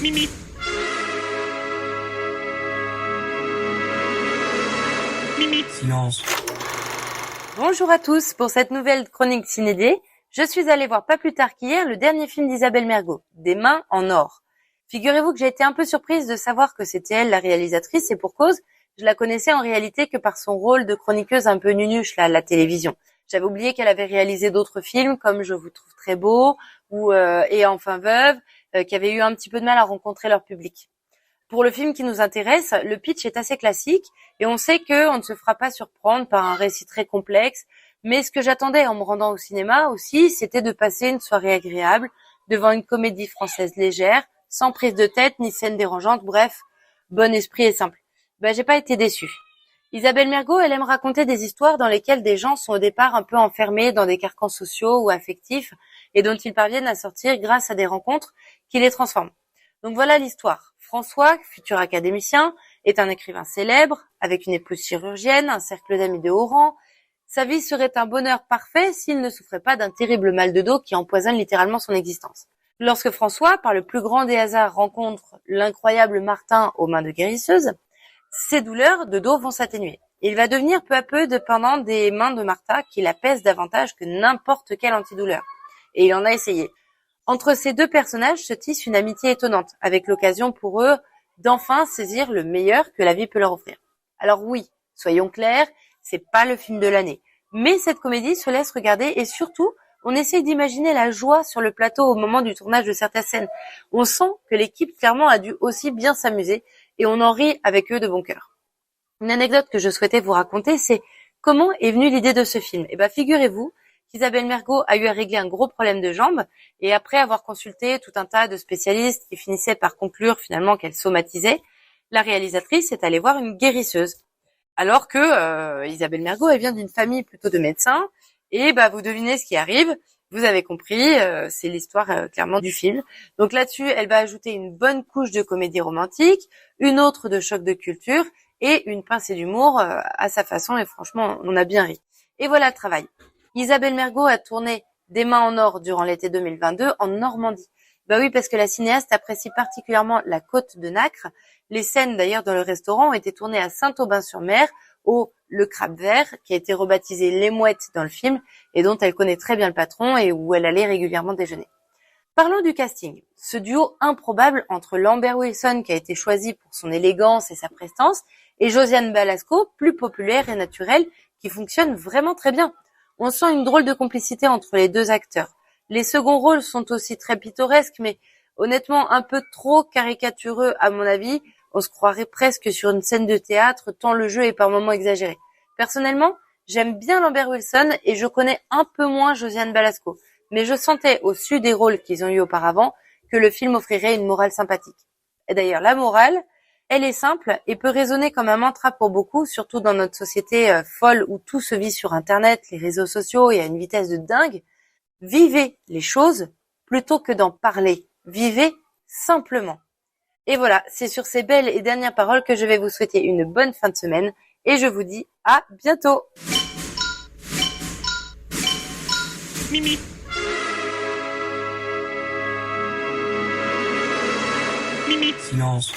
Mimi. Mimi. Silence. Bonjour à tous, pour cette nouvelle chronique cinédé, je suis allée voir pas plus tard qu'hier le dernier film d'Isabelle Mergo, Des mains en or. Figurez-vous que j'ai été un peu surprise de savoir que c'était elle la réalisatrice et pour cause, je la connaissais en réalité que par son rôle de chroniqueuse un peu nunuche là, à la télévision. J'avais oublié qu'elle avait réalisé d'autres films comme Je vous trouve très beau ou Et enfin veuve, qui avaient eu un petit peu de mal à rencontrer leur public. Pour le film qui nous intéresse, le pitch est assez classique et on sait qu'on ne se fera pas surprendre par un récit très complexe, mais ce que j'attendais en me rendant au cinéma aussi, c'était de passer une soirée agréable devant une comédie française légère, sans prise de tête ni scène dérangeante, bref, bon esprit et simple. J'ai pas été déçue. Isabelle Mergo, elle aime raconter des histoires dans lesquelles des gens sont au départ un peu enfermés dans des carcans sociaux ou affectifs et dont ils parviennent à sortir grâce à des rencontres qui les transforment. Donc voilà l'histoire. François, futur académicien, est un écrivain célèbre, avec une épouse chirurgienne, un cercle d'amis de haut rang. Sa vie serait un bonheur parfait s'il ne souffrait pas d'un terrible mal de dos qui empoisonne littéralement son existence. Lorsque François, par le plus grand des hasards, rencontre l'incroyable Martin aux mains de guérisseuse, ses douleurs de dos vont s'atténuer. Il va devenir peu à peu dépendant des mains de Martha qui l'apaisent davantage que n'importe quel antidouleur. Et il en a essayé. Entre ces deux personnages se tisse une amitié étonnante, avec l'occasion pour eux d'enfin saisir le meilleur que la vie peut leur offrir. Alors oui, soyons clairs, c'est pas le film de l'année. Mais cette comédie se laisse regarder et surtout, on essaye d'imaginer la joie sur le plateau au moment du tournage de certaines scènes. On sent que l'équipe clairement a dû aussi bien s'amuser et on en rit avec eux de bon cœur. Une anecdote que je souhaitais vous raconter, c'est comment est venue l'idée de ce film. Figurez-vous qu'Isabelle Mergo a eu à régler un gros problème de jambes et après avoir consulté tout un tas de spécialistes qui finissaient par conclure finalement qu'elle somatisait, la réalisatrice est allée voir une guérisseuse. Alors que Isabelle Mergo, elle vient d'une famille plutôt de médecins et vous devinez ce qui arrive. Vous avez compris, c'est l'histoire clairement du film. Donc là-dessus, elle va ajouter une bonne couche de comédie romantique, une autre de choc de culture et une pincée d'humour à sa façon et franchement, on a bien ri. Et voilà le travail. Isabelle Mergo a tourné Des mains en or durant l'été 2022 en Normandie. Oui, parce que la cinéaste apprécie particulièrement la côte de Nacre. Les scènes d'ailleurs dans le restaurant ont été tournées à Saint-Aubin-sur-Mer, au Le Crabe Vert, qui a été rebaptisé Les Mouettes dans le film et dont elle connaît très bien le patron et où elle allait régulièrement déjeuner. Parlons du casting. Ce duo improbable entre Lambert Wilson, qui a été choisi pour son élégance et sa prestance, et Josiane Balasco, plus populaire et naturelle, qui fonctionne vraiment très bien. On sent une drôle de complicité entre les deux acteurs. Les seconds rôles sont aussi très pittoresques, mais honnêtement un peu trop caricatureux à mon avis. On se croirait presque sur une scène de théâtre, tant le jeu est par moments exagéré. Personnellement, j'aime bien Lambert Wilson et je connais un peu moins Josiane Balasco. Mais je sentais, au su des rôles qu'ils ont eu auparavant, que le film offrirait une morale sympathique. Et d'ailleurs, la morale, elle est simple et peut résonner comme un mantra pour beaucoup, surtout dans notre société folle où tout se vit sur Internet, les réseaux sociaux et à une vitesse de dingue. Vivez les choses plutôt que d'en parler. Vivez simplement. Et voilà, c'est sur ces belles et dernières paroles que je vais vous souhaiter une bonne fin de semaine et je vous dis à bientôt. Mimi. Mimi. Silence.